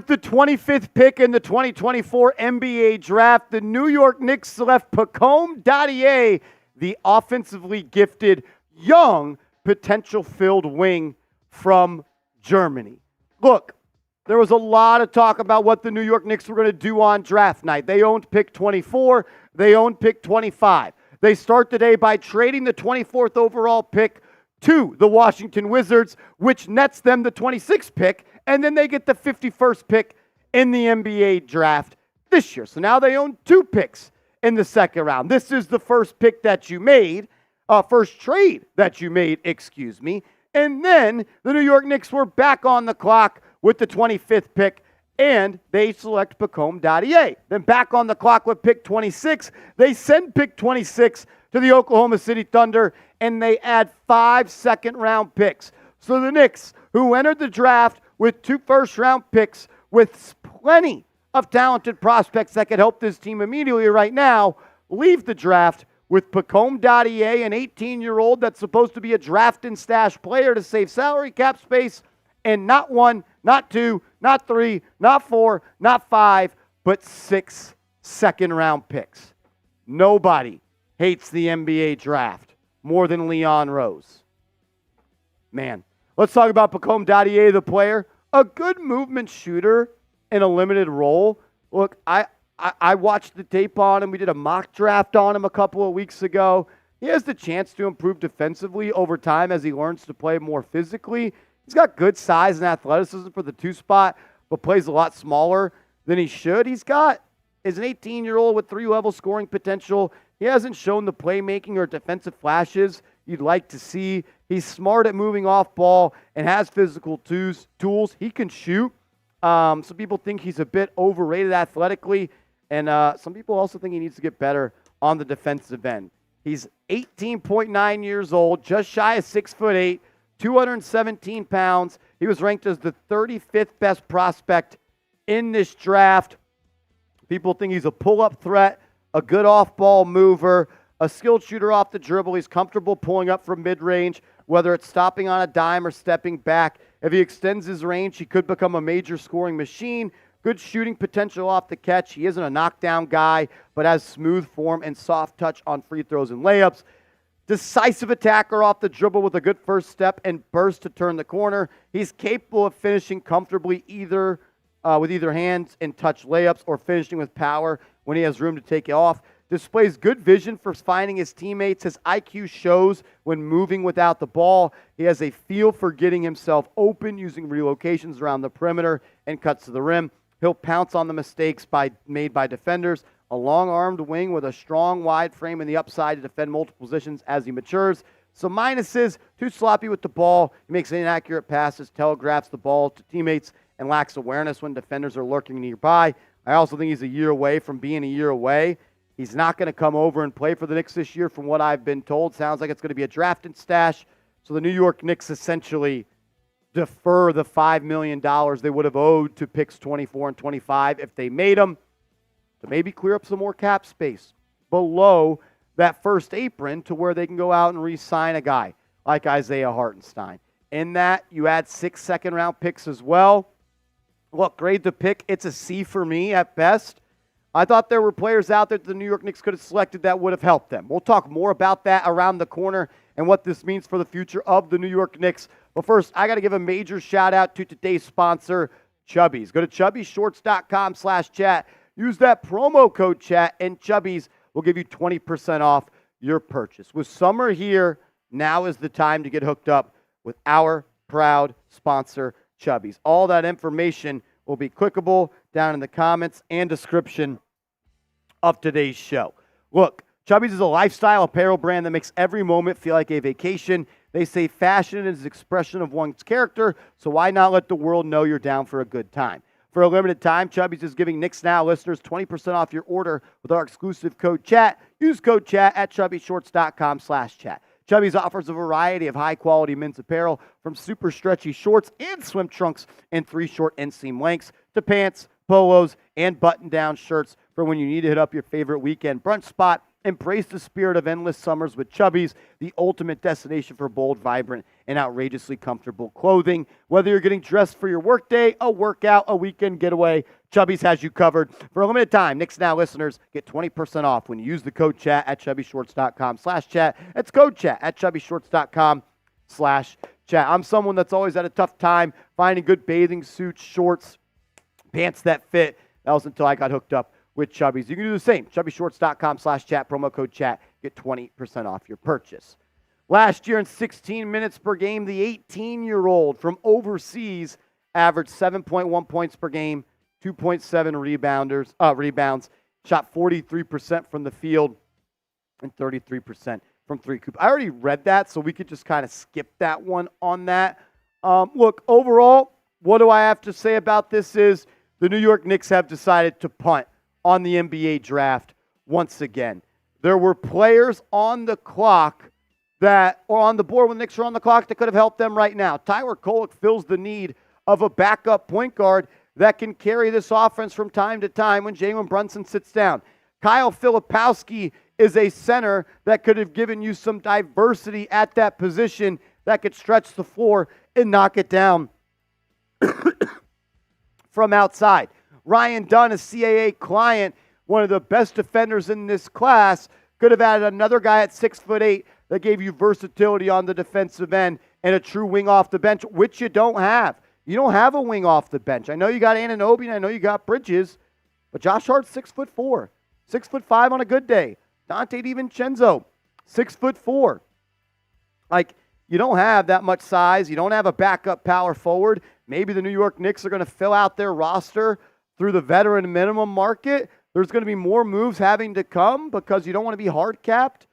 With the 25th pick in the 2024 NBA Draft, the New York Knicks select Pacome Dadiet, the offensively gifted, young, potential-filled wing from Germany. Look, there was a lot of talk about what the New York Knicks were going to do on draft night. They owned pick 24. They owned pick 25. They start the day by trading the 24th overall pick to the Washington Wizards, which nets them the 26th pick, and then they get the 51st pick in the NBA Draft this year. So now they own 2 picks in the second round. This is the first pick that you made, first trade that you made, and then the New York Knicks were back on the clock with the 25th pick, and they select Pacome Dadiet. Then back on the clock with pick 26, they send pick 26 to the Oklahoma City Thunder, and they add 5 second-round picks. So the Knicks, who entered the draft with 2 first-round picks, with plenty of talented prospects that could help this team immediately right now, leave the draft with Pacome Dadiet, an 18-year-old that's supposed to be a draft and stash player to save salary cap space, and not 1, not 2, not 3, not 4, not 5, but 6 second-round picks. Nobody hates the NBA Draft more than Leon Rose. Man, let's talk about Pacome Dadiet, the player. A good movement shooter in a limited role. Look, I watched the tape on him. We did a mock draft on him a couple of weeks ago. He has the chance to improve defensively over time as he learns to play more physically. He's got good size and athleticism for the 2 spot, but plays a lot smaller than he should. Is an 18-year-old with 3-level scoring potential. He hasn't shown the playmaking or defensive flashes you'd like to see. He's smart at moving off ball and has physical tools. He can shoot. Some people think he's a bit overrated athletically, and some people also think he needs to get better on the defensive end. He's 18.9 years old, just shy of 6'8", 217 pounds. He was ranked as the 35th best prospect in this draft. People think he's a pull-up threat, a good off-ball mover, a skilled shooter off the dribble. He's comfortable pulling up from mid-range, whether it's stopping on a dime or stepping back. If he extends his range, he could become a major scoring machine. Good shooting potential off the catch. He isn't a knockdown guy, but has smooth form and soft touch on free throws and layups. Decisive attacker off the dribble with a good first step and burst to turn the corner. He's capable of finishing comfortably with either hands and touch layups, or finishing with power when he has room to take it off. Displays good vision for finding his teammates. His IQ shows when moving without the ball. He has a feel for getting himself open using relocations around the perimeter and cuts to the rim. He'll pounce on the mistakes made by defenders. A long-armed wing with a strong, wide frame in the upside to defend multiple positions as he matures. Some minuses: too sloppy with the ball. He makes inaccurate passes, telegraphs the ball to teammates, and lacks awareness when defenders are lurking nearby. I also think he's a year away from being a year away. He's not going to come over and play for the Knicks this year, from what I've been told. Sounds like it's going to be a draft and stash. So the New York Knicks essentially defer the $5 million they would have owed to picks 24 and 25 if they made them, to maybe clear up some more cap space below that first apron, to where they can go out and re-sign a guy like Isaiah Hartenstein. In that, you add 6 second-round picks as well. Look, grade the pick. It's a C for me at best. I thought there were players out there that the New York Knicks could have selected that would have helped them. We'll talk more about that around the corner and what this means for the future of the New York Knicks. But first, I got to give a major shout-out to today's sponsor, Chubbies. Go to chubbyshorts.com/chat. Use that promo code chat, and Chubbies will give you 20% off your purchase. With summer here, now is the time to get hooked up with our proud sponsor, Chubbies. All that information will be clickable down in the comments and description of today's show. Look, Chubbies is a lifestyle apparel brand that makes every moment feel like a vacation. They say fashion is an expression of one's character, so why not let the world know you're down for a good time? For a limited time, Chubbies is giving Knicks Now listeners 20% off your order with our exclusive code CHAT. Use code CHAT at chubbyshorts.com/chat. Chubbies offers a variety of high-quality men's apparel, from super stretchy shorts and swim trunks in 3 short inseam lengths to pants, polos, and button-down shirts for when you need to hit up your favorite weekend brunch spot Embrace the spirit of endless summers with Chubbies, the ultimate destination for bold, vibrant, and outrageously comfortable clothing. Whether you're getting dressed for your workday, a workout, a weekend getaway, Chubbies has you covered. For a limited time, Knicks Now listeners get 20% off when you use the code chat at chubbyshorts.com/chat. That's code chat at chubbyshorts.com/chat. I'm someone that's always had a tough time finding good bathing suits, shorts, pants that fit. That was until I got hooked up with Chubbies. You can do the same. chubbyshorts.com/chat, promo code chat, get 20% off your purchase. Last year in 16 minutes per game, the 18-year-old from overseas averaged 7.1 points per game, 2.7 rebounds, shot 43% from the field, and 33% from three. I already read that, so we could just kind of skip that one on that. Look, overall, what do I have to say about this is the New York Knicks have decided to punt on the NBA draft once again. There were players on the clock or on the board when the Knicks were on the clock that could have helped them right now. Tyler Kolek fills the need of a backup point guard that can carry this offense from time to time when Jalen Brunson sits down. Kyle Filipowski is a center that could have given you some diversity at that position that could stretch the floor and knock it down from outside. Ryan Dunn, a CAA client, one of the best defenders in this class, could have added another guy at 6'8" that gave you versatility on the defensive end and a true wing off the bench, which you don't have. You don't have a wing off the bench. I know you got Anunoby and I know you got Bridges, but Josh Hart's 6'4", 6'5" on a good day. Dante DiVincenzo, 6'4". Like, you don't have that much size. You don't have a backup power forward. Maybe the New York Knicks are going to fill out their roster through the veteran minimum market. There's going to be more moves having to come because you don't want to be hard capped.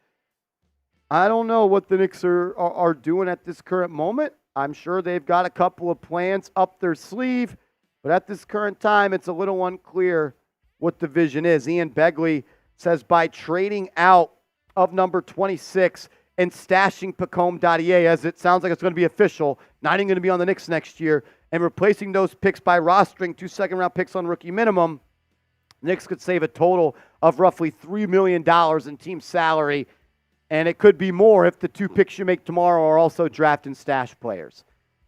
I don't know what the Knicks are doing at this current moment. I'm sure they've got a couple of plans up their sleeve, but at this current time, it's a little unclear what the vision is. Ian Begley says by trading out of number 26 and stashing Pacome Dadiet, as it sounds like it's going to be official, not even going to be on the Knicks next year, and replacing those picks by rostering 2 second-round picks on rookie minimum, Knicks could save a total of roughly $3 million in team salary, and it could be more if the 2 picks you make tomorrow are also draft and stash players.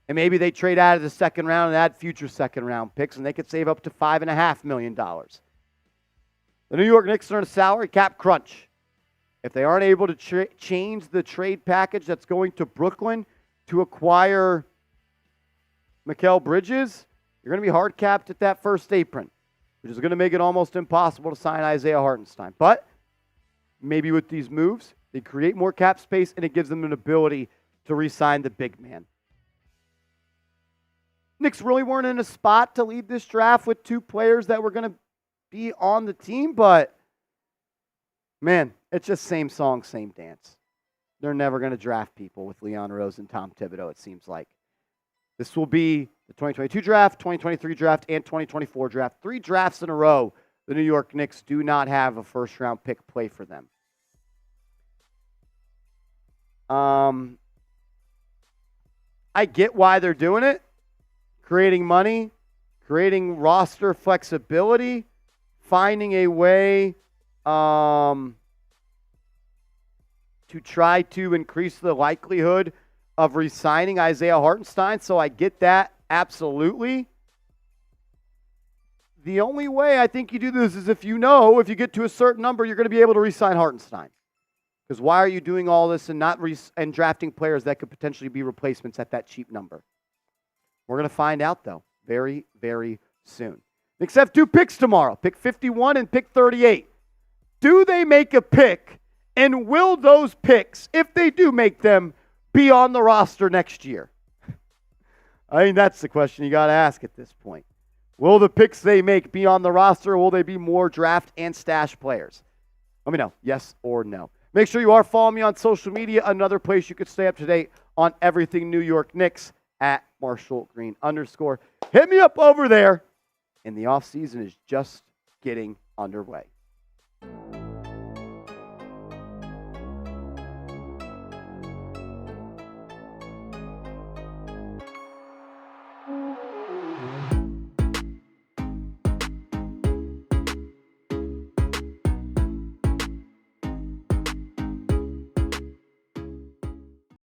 And maybe they trade out of the second round and add future second-round picks, and they could save up to $5.5 million. The New York Knicks are in a salary cap crunch. If they aren't able to change the trade package that's going to Brooklyn to acquire Mikal Bridges, you're going to be hard capped at that first apron, which is going to make it almost impossible to sign Isaiah Hartenstein. But maybe with these moves, they create more cap space and it gives them an ability to re-sign the big man. Knicks really weren't in a spot to lead this draft with 2 players that were going to be on the team, but man, it's just same song, same dance. They're never going to draft people with Leon Rose and Tom Thibodeau, it seems like. This will be the 2022 draft, 2023 draft, and 2024 draft. 3 drafts in a row, the New York Knicks do not have a first-round pick play for them. I get why they're doing it. Creating money, creating roster flexibility, finding a way to try to increase the likelihood of re-signing Isaiah Hartenstein. So I get that, absolutely. The only way I think you do this is if you get to a certain number, you're going to be able to re-sign Hartenstein. Because why are you doing all this and not and drafting players that could potentially be replacements at that cheap number? We're going to find out, though, very, very soon. Knicks have 2 picks tomorrow, pick 51 and pick 38. Do they make a pick, and will those picks, if they do make them, be on the roster next year? I think that's the question you got to ask at this point. Will the picks they make be on the roster, or will they be more draft and stash players? Let me know, yes or no. Make sure you are following me on social media. Another place you could stay up to date on everything New York Knicks at @MarshallGreen_. Hit me up over there. And the offseason is just getting underway.